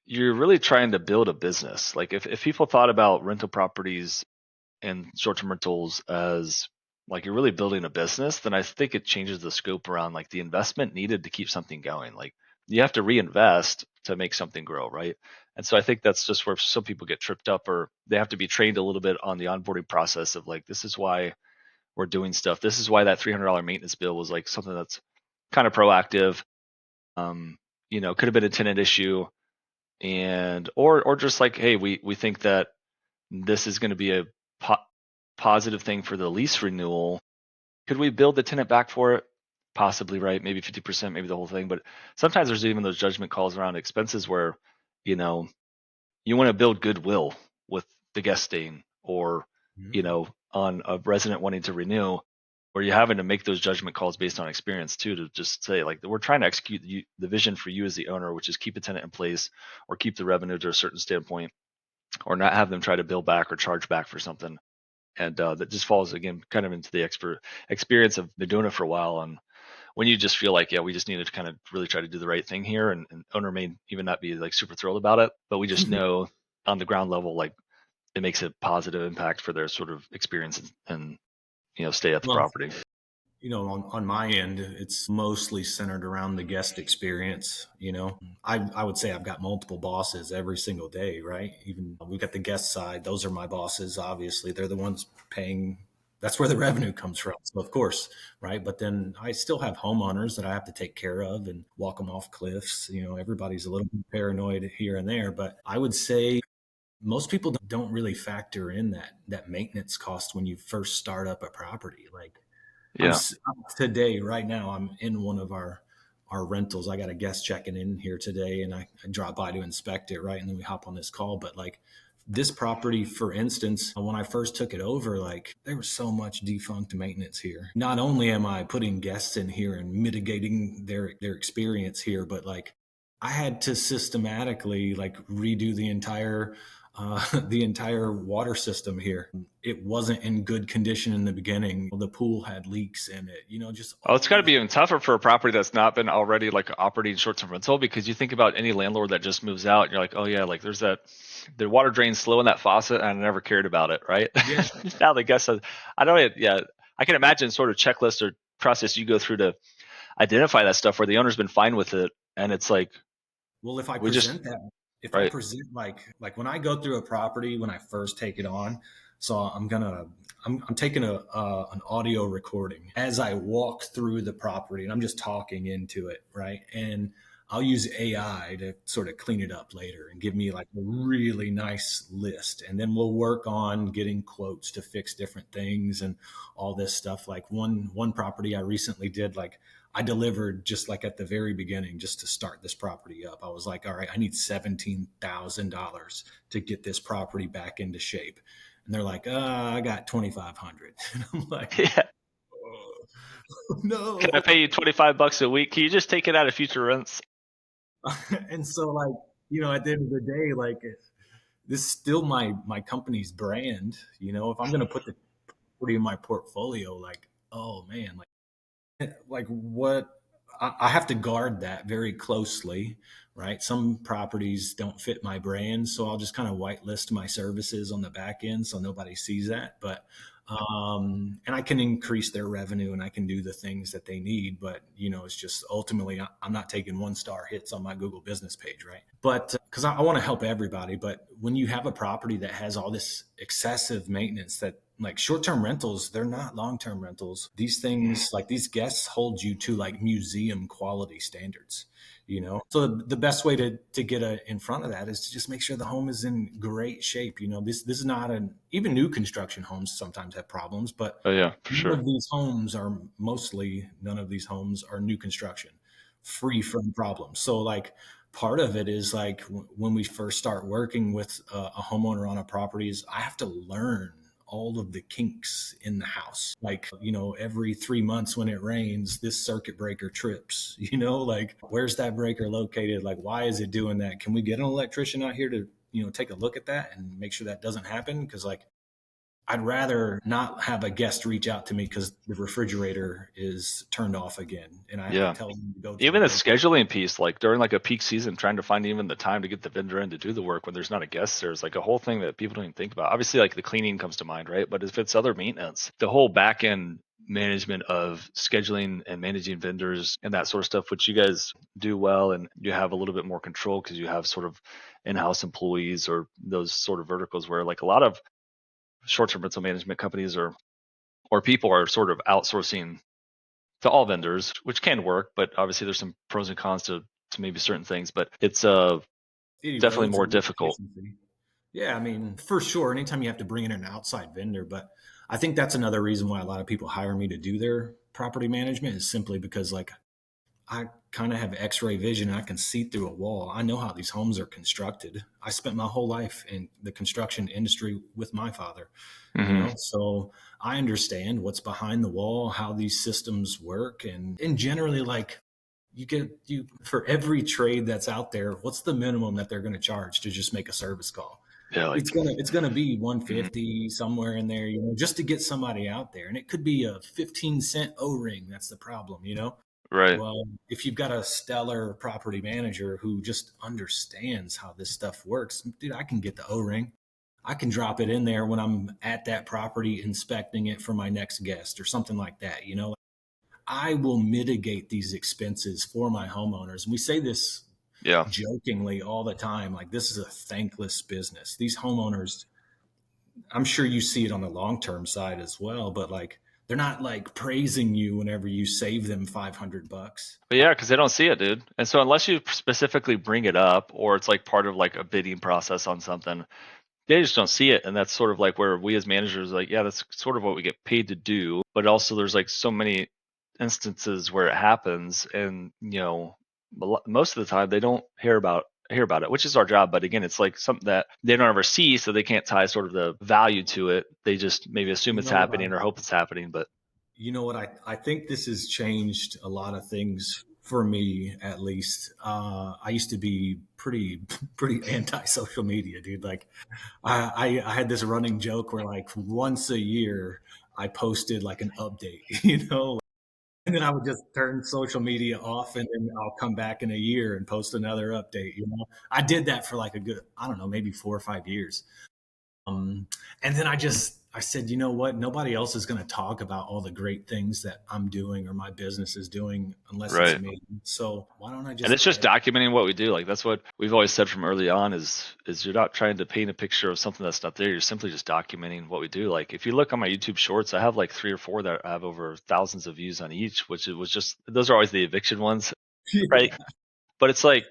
You're really trying to build a business. Like if people thought about rental properties and short-term rentals as like you're really building a business, then I think it changes the scope around like the investment needed to keep something going. Like you have to reinvest to make something grow, right? And so I think that's just where some people get tripped up, or they have to be trained a little bit on the onboarding process of like, this is why we're doing stuff. This is why that $300 maintenance bill was like something that's kind of proactive. Could have been a tenant issue, and or just like, hey, we think that this is going to be a po- positive thing for the lease renewal. Could we build the tenant back for it? Possibly, right? Maybe 50%, maybe the whole thing. But sometimes there's even those judgment calls around expenses where, you know, you want to build goodwill with the guest staying, or, on a resident wanting to renew, or you're having to make those judgment calls based on experience too, to just say like, we're trying to execute the vision for you as the owner, which is keep a tenant in place or keep the revenue to a certain standpoint, or not have them try to bill back or charge back for something. And that just falls again kind of into the experience of been doing it for a while. And when you just feel like, yeah, we just need to kind of really try to do the right thing here, and owner may even not be like super thrilled about it, but we just know on the ground level, like it makes a positive impact for their sort of experience and stay at the well, property. on my end, it's mostly centered around the guest experience. I would say I've got multiple bosses every single day, right? Even we got the guest side; those are my bosses. Obviously, they're the ones paying. That's where the revenue comes from. So of course, right? But then I still have homeowners that I have to take care of and walk them off cliffs. Everybody's a little bit paranoid here and there, but I would say most people don't really factor in that maintenance cost when you first start up a property. Like Yeah. today, right now, I'm in one of our rentals. I got a guest checking in here today, and I drop by to inspect it, right, and then we hop on this call. But like this property, for instance, when I first took it over, like there was so much defunct maintenance here. Not only am I putting guests in here and mitigating their experience here, but like I had to systematically like redo the entire water system here. It wasn't in good condition in the beginning. The pool had leaks in it, just Oh, it's all got to these. be even tougher for a property that's not been already like operating short-term rental, because you think about any landlord that just moves out, and you're like, oh yeah, like there's the water drain's slow in that faucet, and I never cared about it, right? Yeah. Now the guest says, I don't, yeah, I can imagine sort of checklist or process you go through to identify that stuff where the owner's been fine with it, and it's like Well, we just if I right. present like when I go through a property when I first take it on, so I'm taking an audio recording as I walk through the property, and I'm just talking into it, right? And I'll use AI to sort of clean it up later and give me like a really nice list, and then we'll work on getting quotes to fix different things and all this stuff. Like one property I recently did, like I delivered just like at the very beginning, just to start this property up. I was like, all right, I need $17,000 to get this property back into shape. And they're like, I got 2,500. And I'm like, Yeah. oh, Can I no. pay you $25 a week? Can you just take it out of future rents? And so like, at the end of the day, like this is still my company's brand. If I'm going to put the property in my portfolio, like, oh man, like what I have to guard that very closely, right? Some properties don't fit my brand, so I'll just kind of whitelist my services on the back end so nobody sees that. But and I can increase their revenue and I can do the things that they need. But it's just ultimately I'm not taking 1-star hits on my Google business page, right? But because I want to help everybody. But when you have a property that has all this excessive maintenance that like short-term rentals, they're not long-term rentals. These things, like these guests hold you to like museum quality standards, you know? So the best way to get in front of that is to just make sure the home is in great shape. You know, this is not an, even new construction homes sometimes have problems, but Oh yeah, for sure. none of these homes are new construction, free from problems. So like part of it is like when we first start working with a homeowner on a property is I have to learn all of the kinks in the house. Like, you know, every 3 months when it rains, this circuit breaker trips, you know, like where's that breaker located? Like, why is it doing that? Can we get an electrician out here to, you know, take a look at that and make sure that doesn't happen? Because like I'd rather not have a guest reach out to me because the refrigerator is turned off again and I have to Yeah. tell them to go to the Even the break. scheduling piece, like during like a peak season, trying to find even the time to get the vendor in to do the work when there's not a guest there is like a whole thing that people don't even think about. Obviously, like the cleaning comes to mind, right? But if it's other maintenance, the whole back end management of scheduling and managing vendors and that sort of stuff, which you guys do well, and you have a little bit more control because you have sort of in-house employees or those sort of verticals where like a lot of short-term rental management companies or people are sort of outsourcing to all vendors, which can work, but obviously there's some pros and cons to maybe certain things, but it's It definitely erodes more your difficult. efficiency. Yeah, I mean, for sure. Anytime you have to bring in an outside vendor, but I think that's another reason why a lot of people hire me to do their property management is simply because like I kind of have x-ray vision and I can see through a wall. I know how these homes are constructed. I spent my whole life in the construction industry with my father, you Hmm. know, so I understand what's behind the wall, how these systems work. And generally like you for every trade that's out there, what's the minimum that they're going to charge to just make a service call? Yeah, like It's gonna be mhm. 150 somewhere in there, you know, just to get somebody out there. And it could be a 15-cent O-ring. That's the problem, you know. Right. Well, if you've got a stellar property manager who just understands how this stuff works, dude, I can get the O-ring. I can drop it in there when I'm at that property inspecting it for my next guest or something like that, you know. I will mitigate these expenses for my homeowners. And we say this Yeah. jokingly all the time, like this is a thankless business. These homeowners, I'm sure you see it on the long term side as well, but like they're not like praising you whenever you save them $500. But yeah, because they don't see it, dude. And so unless you specifically bring it up or it's like part of like a bidding process on something, they just don't see it. And that's sort of like where we as managers like, yeah, that's sort of what we get paid to do. But also there's like so many instances where it happens and most of the time they don't hear about it, which is our job. But again, it's like something that they don't ever see, so they can't tie sort of the value to it. They just maybe assume You it's know what happening or hope it's happening. But I think this has changed a lot of things for me, at least. I used to be pretty, pretty anti social media, dude. Like I had this running joke where like once a year I posted like an update, you know, and then I would just turn social media off and then I'll come back in a year and post another update, you know. I did that for like a good, I don't know, maybe 4 or 5 years. Um, and then I said, you know what? Nobody else is going to talk about all the great things that I'm doing or my business is doing unless it's right. me. So why don't I And just it's just documenting what we do. Like that's what we've always said from early on is you're not trying to paint a picture of something that's not there. You're simply just documenting what we do. Like if you look on my YouTube shorts, I have like 3 or 4 that have over thousands of views on each, which it was just those are always the eviction ones, right? But it's like,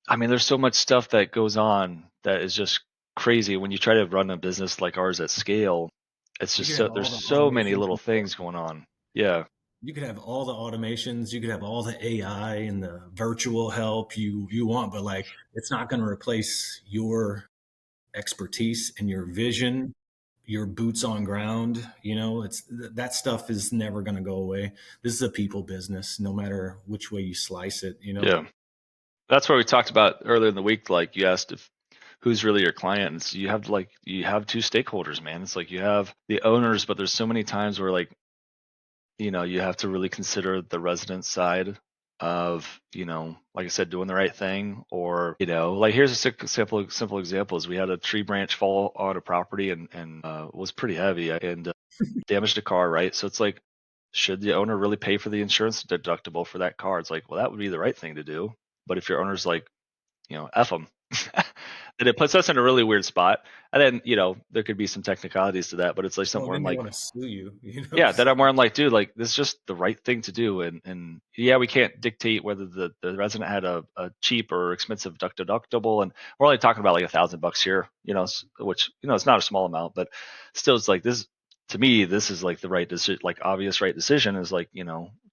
I mean, there's so much stuff that goes on that is just crazy when you try to run a business like ours at scale. It's you just could so have all there's the so many automations. little things going on. Yeah. You could have all the automations. You could have all the AI and the virtual help you want, but like it's not going to replace your expertise and your vision, your boots on ground. You know, it's that stuff is never going to go away. This is a people business, no matter which way you slice it. You know. Yeah. That's what we talked about earlier in the week. Like you asked if who's really your client. And so you have two stakeholders, man. It's like you have the owners, but there's so many times where like, you have to really consider the resident side of, like I said, doing the right thing. Or, like here's a simple example is we had a tree branch fall on a property and was pretty heavy and damaged a car, right? So it's like, should the owner really pay for the insurance deductible for that car? It's like, well, that would be the right thing to do. But if your owner's like, F them, And it puts us in a really weird spot. And then, there could be some technicalities to that, but it's like Well, something where I'm then they like, want to sue you, yeah, that So I'm where I'm like, dude, like this is just the right thing to do. And yeah, we can't dictate whether the resident had a cheap or expensive deductible. And we're only talking about like $1,000 here, which, it's not a small amount, but still it's like this to me, this is like the right decision, like obvious right decision is like,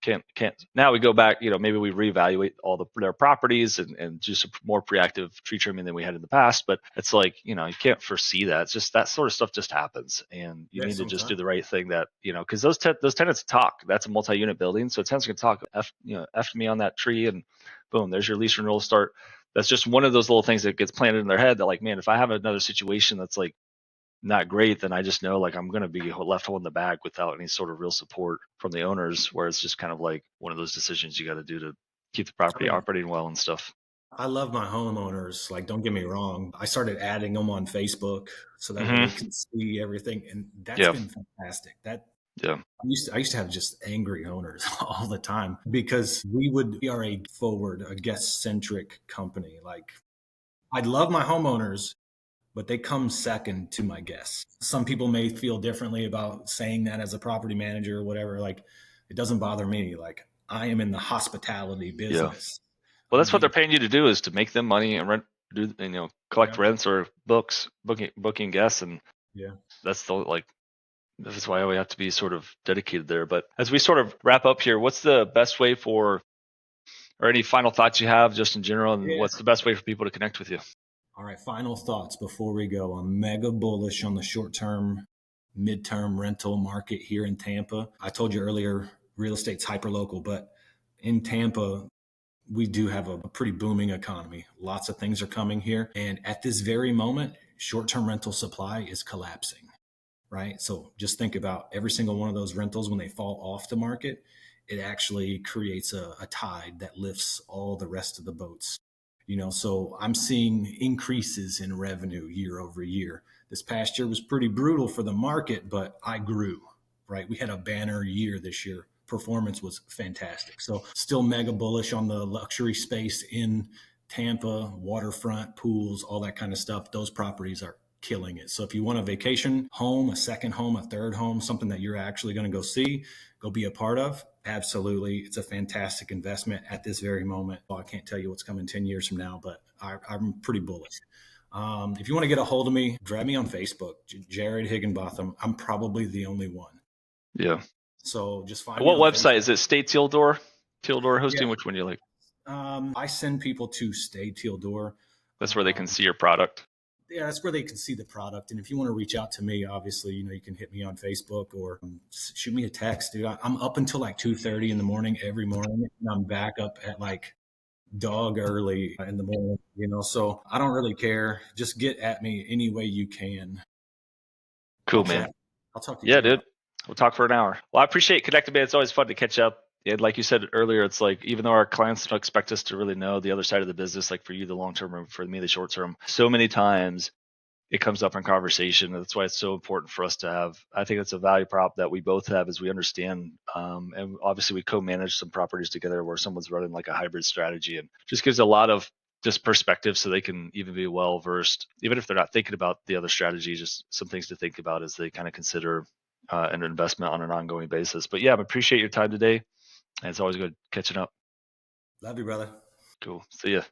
can't now we go back, maybe we reevaluate all their properties and do some more proactive tree trimming than we had in the past. But it's like, you can't foresee that. It's just that sort of stuff just happens, and you yeah, need to just do sometimes. the right thing that, because those tenants talk. That's a multi-unit building. So tenants can talk, F me on that tree, and boom, there's your lease renewal start. That's just one of those little things that gets planted in their head that like, man, if I have another situation that's like not great, then I just know like I'm going to be left holding the bag without any sort of real support from the owners, where it's just kind of like one of those decisions you got to do to keep the I property mean, operating well and stuff. I love my homeowners. Like, don't get me wrong. I started adding them on Facebook so that way they Hmm. can see everything, and that's Yeah. been fantastic. That Yeah. I used to have just angry owners all the time because we are a guest centric company. Like, I love my homeowners, but they come second to my guests. Some people may feel differently about saying that as a property manager or whatever. Like, it doesn't bother me. Like, I am in the hospitality Yeah. business. Well, I'm that's what they're the paying you to do, is to make them money and rent, do, collect yeah, rents or booking guests. And yeah. that's the like, that's why we have to be sort of dedicated there. But as we sort of wrap up here, what's the best way or any final thoughts you have just in general, and Yeah. what's the best way for people to connect with you? All right, final thoughts before we go. I'm mega bullish on the short term, midterm rental market here in Tampa. I told you earlier, real estate's hyper local, but in Tampa, we do have a pretty booming economy. Lots of things are coming here. And at this very moment, short term rental supply is collapsing, right? So just think about every single one of those rentals when they fall off the market, it actually creates a tide that lifts all the rest of the boats. So I'm seeing increases in revenue year over year. This past year was pretty brutal for the market, but I grew, right? We had a banner year this year. Performance was fantastic. So still mega bullish on the luxury space in Tampa, waterfront, pools, all that kind of stuff. Those properties are killing it. So if you want a vacation home, a second home, a third home, something that you're actually going to go see, go be a part of, absolutely. It's a fantastic investment at this very moment. Well, I can't tell you what's coming 10 years from now, but I'm pretty bullish. If you want to get a hold of me, grab me on Facebook, Jared Higginbotham. I'm probably the only one. Yeah. So just find me What on website Facebook. is it? Stay Teal Yeah. hosting? Which one do you like? I send people to Stay Teal Door. That's where they can Um, see your product. yeah, that's where they can see the product. And if you want to reach out to me, obviously, you can hit me on Facebook or shoot me a text, dude. I'm up until like 2:30 in the morning every morning, and I'm back up at like dog early in the morning. So I don't really care. Just get at me any way you can. I'll Cool, man. chat. I'll talk to you Yeah, tomorrow. dude. We'll talk for an hour. Well, I appreciate connecting, man. It's always fun to catch up. And like you said earlier, it's like, even though our clients don't expect us to really know the other side of the business, like for you, the long term, or for me, the short term, so many times it comes up in conversation. That's why it's so important for us to have. I think it's a value prop that we both have, is we understand. And obviously, we co-manage some properties together where someone's running like a hybrid strategy, and just gives a lot of just perspective, so they can even be well versed, even if they're not thinking about the other strategies. Just some things to think about as they kind of consider an investment on an ongoing basis. But yeah, I appreciate your time today, and it's always good catching up. Love you, brother. Cool. See ya.